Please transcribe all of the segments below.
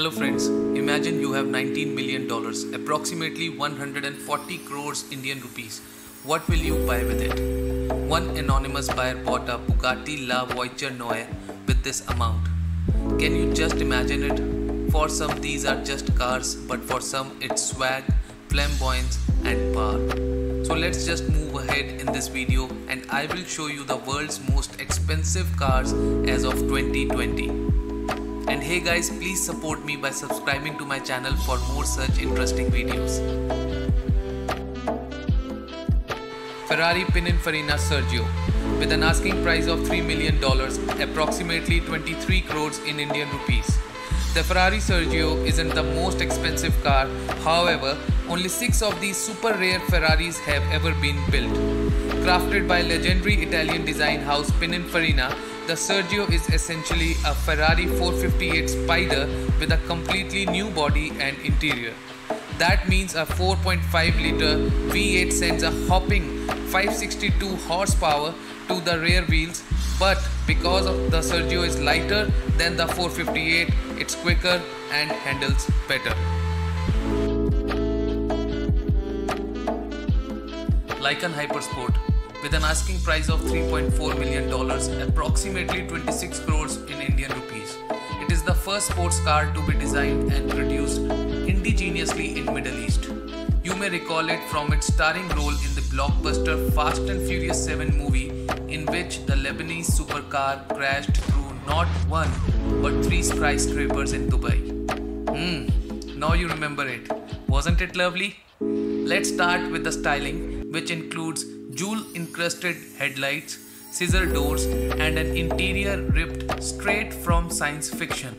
Hello friends, imagine you have $19 million, approximately 140 crores Indian rupees. What will you buy with it? One anonymous buyer bought a Bugatti La Voiture Neue with this amount. Can you just imagine it? For some these are just cars, but for some it's swag, flamboyance and power. So let's just move ahead in this video and I will show you the world's most expensive cars as of 2020. And hey guys, please support me by subscribing to my channel for more such interesting videos. Ferrari Pininfarina Sergio with an asking price of $3 million, approximately 23 crores in Indian rupees. The Ferrari Sergio isn't the most expensive car, however, only 6 of these super rare Ferraris have ever been built. Crafted by legendary Italian design house Pininfarina, the Sergio is essentially a Ferrari 458 Spider with a completely new body and interior. That means a 4.5-liter V8 sends a hopping 562 horsepower to the rear wheels, but because the Sergio is lighter than the 458, it's quicker and handles better. Lykan Hypersport with an asking price of $3.4 million, approximately 26 crores in Indian rupees. It is the first sports car to be designed and produced indigenously in Middle East. You may recall it from its starring role in the blockbuster Fast and Furious 7 movie, in which the Lebanese supercar crashed through not one but 3 skyscrapers in Dubai. Now you remember it. Wasn't it lovely? Let's start with the styling, which includes jewel-encrusted headlights, scissor doors, and an interior ripped straight from science fiction.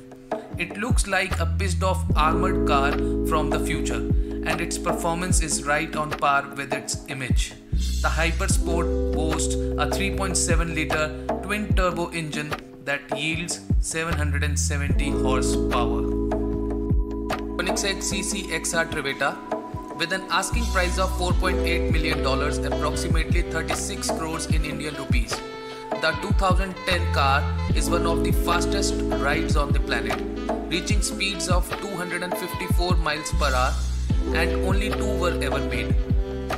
It looks like a pissed-off armored car from the future, and its performance is right on par with its image. The Hypersport boasts a 3.7-liter twin-turbo engine that yields 770 horsepower. Koenigsegg CC-XR Trevetta with an asking price of $4.8 million, approximately 36 crores in Indian rupees. The 2010 car is one of the fastest rides on the planet, reaching speeds of 254 miles per hour, and only 2 were ever made.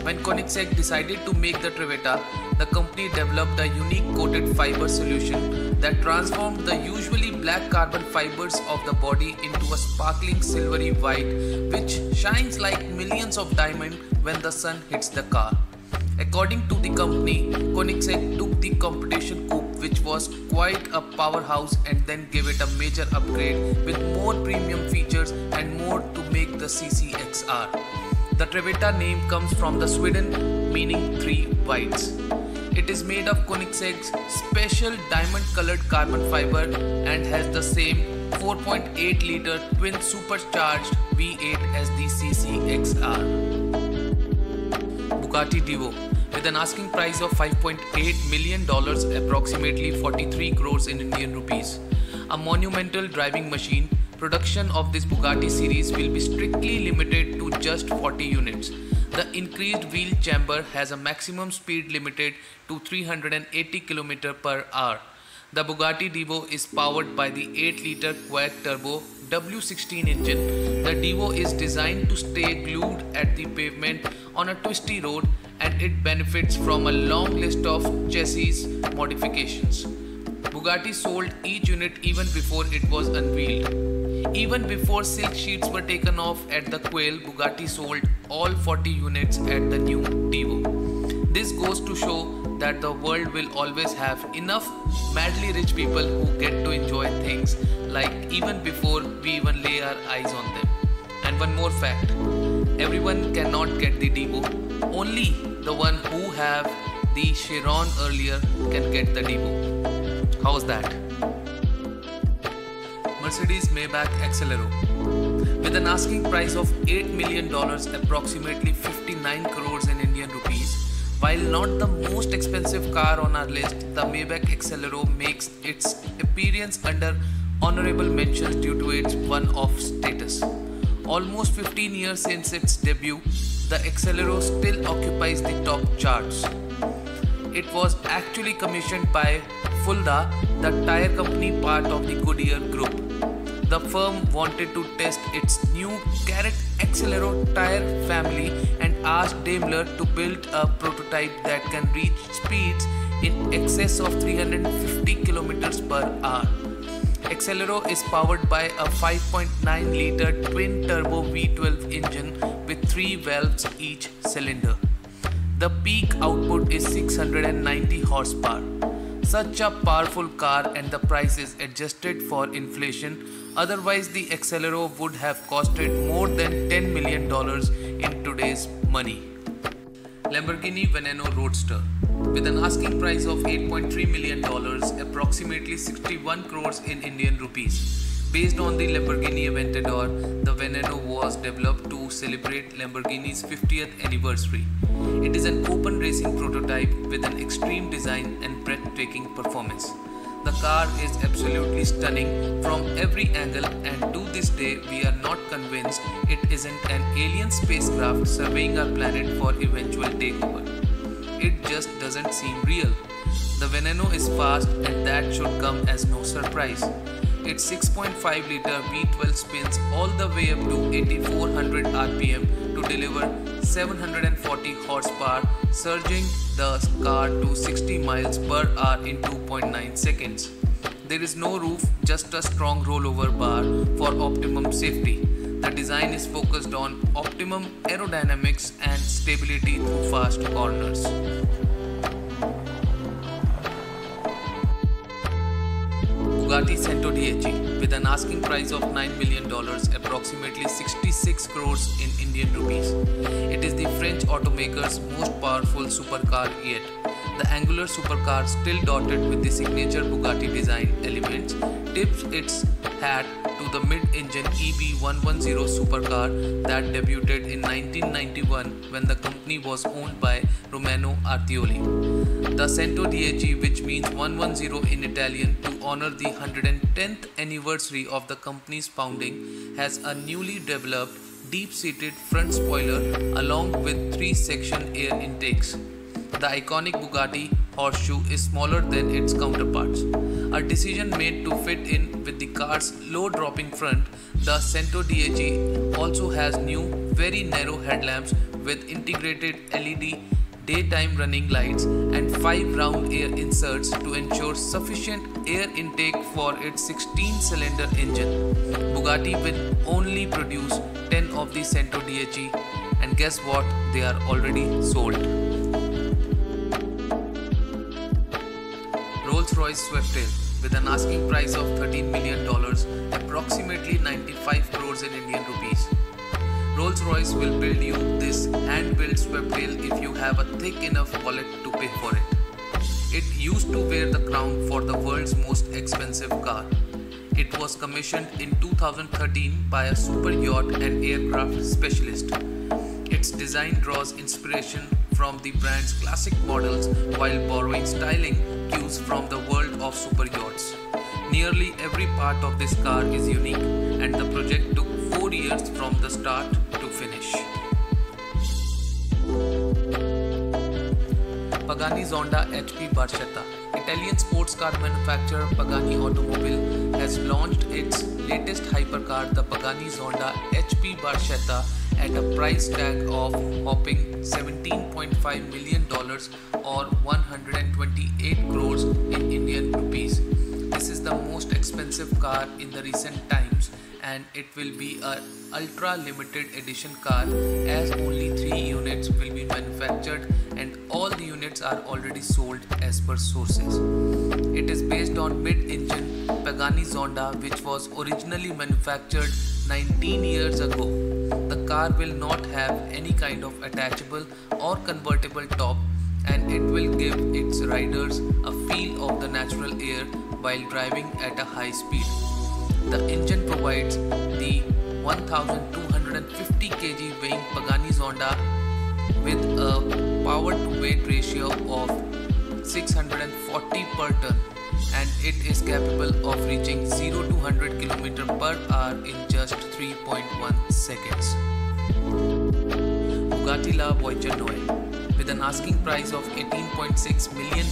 When Koenigsegg decided to make the Trevetta, the company developed a unique coated fiber solution that transformed the usually black carbon fibers of the body into a sparkling silvery white, which shines like millions of diamonds when the sun hits the car. According to the company, Koenigsegg took the competition coupe, which was quite a powerhouse, and then gave it a major upgrade with more premium features and more to make the CC-XR. The Trevetta name comes from the Sweden, meaning 3 whites. It is made of Koenigsegg's special diamond-colored carbon fiber and has the same 4.8-liter twin supercharged V8 as the CC-XR. Bugatti Divo with an asking price of $5.8 million, approximately 43 crores in Indian rupees. A monumental driving machine, production of this Bugatti series will be strictly limited to just 40 units. The increased wheel chamber has a maximum speed limited to 380 km per hour. The Bugatti Divo is powered by the 8-liter quad-turbo W16 engine. The Divo is designed to stay glued at the pavement on a twisty road, and it benefits from a long list of chassis modifications. Bugatti sold each unit even before it was unveiled. Even before silk sheets were taken off at the Quail, Bugatti sold all 40 units at the new Divo. This goes to show that the world will always have enough madly rich people who get to enjoy things like even before we even lay our eyes on them. And one more fact, everyone cannot get the Divo. Only the one who have the Chiron earlier can get the Divo. How's that? Mercedes Maybach Exelero with an asking price of $8 million, approximately 59 crores in Indian rupees. While not the most expensive car on our list, the Maybach Exelero makes its appearance under honorable mentions due to its one-off status. Almost 15 years since its debut, the Exelero still occupies the top charts. It was actually commissioned by Fulda, the tire company part of the Goodyear Group. The firm wanted to test its new Carrot Accelero tire family and asked Daimler to build a prototype that can reach speeds in excess of 350 km per hour. Accelero is powered by a 5.9 liter twin-turbo V12 engine with 3 valves each cylinder. The peak output is 690 horsepower. Such a powerful car, and the price is adjusted for inflation. Otherwise, the Accelero would have costed more than $10 million in today's money. Lamborghini Veneno Roadster. With an asking price of $8.3 million, approximately 61 crores in Indian rupees. Based on the Lamborghini Aventador, the Veneno was developed to celebrate Lamborghini's 50th anniversary. It is an open racing prototype with an extreme design and breathtaking performance. The car is absolutely stunning from every angle, and to this day we are not convinced it isn't an alien spacecraft surveying our planet for eventual takeover. It just doesn't seem real. The Veneno is fast, and that should come as no surprise. Its 6.5 liter V12 spins all the way up to 8400 rpm to deliver 740 horsepower, surging the car to 60 miles per hour in 2.9 seconds. There is no roof, just a strong rollover bar for optimum safety. The design is focused on optimum aerodynamics and stability through fast corners. Bugatti Cento DHE. With an asking price of $9 million, approximately 66 crores in Indian rupees. It is the French automaker's most powerful supercar yet. The angular supercar, still dotted with the signature Bugatti design elements, tips its hat to the mid-engine EB110 supercar that debuted in 1991 when the company was owned by Romano Artioli. The Cento DHE, which means 110 in Italian to honor the 110th anniversary of the company's founding, has a newly developed deep-seated front spoiler along with 3-section air intakes. The iconic Bugatti horseshoe is smaller than its counterparts. A decision made to fit in with the car's low-dropping front, the Cento DHE also has new, very narrow headlamps with integrated LED daytime running lights and 5 round air inserts to ensure sufficient air intake for its 16-cylinder engine. Bugatti will only produce 10 of the Cento DHE, and guess what? They are already sold. Rolls-Royce Swiftail. With an asking price of $13 million, approximately 95 crores in Indian rupees. Rolls-Royce will build you this hand-built Swiftail if you have a thick enough wallet to pay for it. It used to wear the crown for the world's most expensive car. It was commissioned in 2013 by a super yacht and aircraft specialist. Its design draws inspiration from the brand's classic models while borrowing styling cues from the world of super yachts. Nearly every part of this car is unique, and the project took 4 years from the start to finish. Pagani Zonda HP Barchetta. Italian sports car manufacturer Pagani Automobile has launched its latest hypercar, the Pagani Zonda HP Barchetta, at a price tag of whopping $17.5 million or 128 crores in Indian rupees. This is the most expensive car in the recent times, and it will be a ultra limited edition car as only 3 units will be manufactured and all the units are already sold as per sources. It is based on mid-engine Pagani Zonda, which was originally manufactured 19 years ago. The car will not have any kind of attachable or convertible top, and it will give its riders a feel of the natural air while driving at a high speed. The engine provides the 1250 kg weighing Pagani Zonda with a power to weight ratio of 640 per ton, and it is capable of reaching 0 to 100 km per hour in just 3.1 seconds. Bugatti La Voiture Neue. with an asking price of $18.6 million,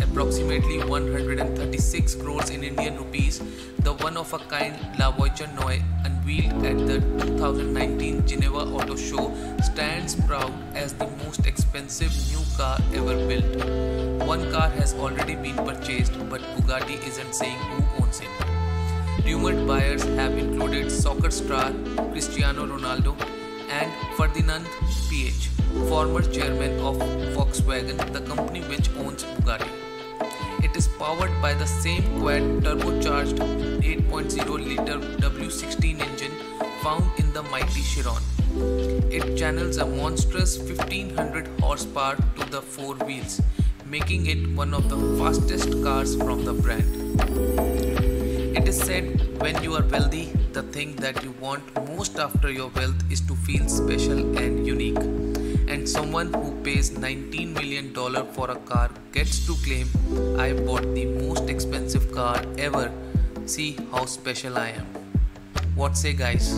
approximately 136 crores in Indian rupees. The one-of-a-kind La Voiture Neue, unveiled at the 2019 Geneva Auto Show, stands proud as the most expensive new car ever built. One car has already been purchased, but Bugatti isn't saying who owns it. Rumored buyers have included soccer star Cristiano Ronaldo and Ferdinand Piëch, former chairman of Volkswagen, the company which owns Bugatti. It is powered by the same quad turbocharged 8.0-liter W16 engine found in the mighty Chiron. It channels a monstrous 1500 horsepower to the four wheels, making it one of the fastest cars from the brand. It is said when you are wealthy, the thing that you want most after your wealth is to feel special and unique. And someone who pays $19 million for a car gets to claim, "I bought the most expensive car ever. See how special I am." What say, guys?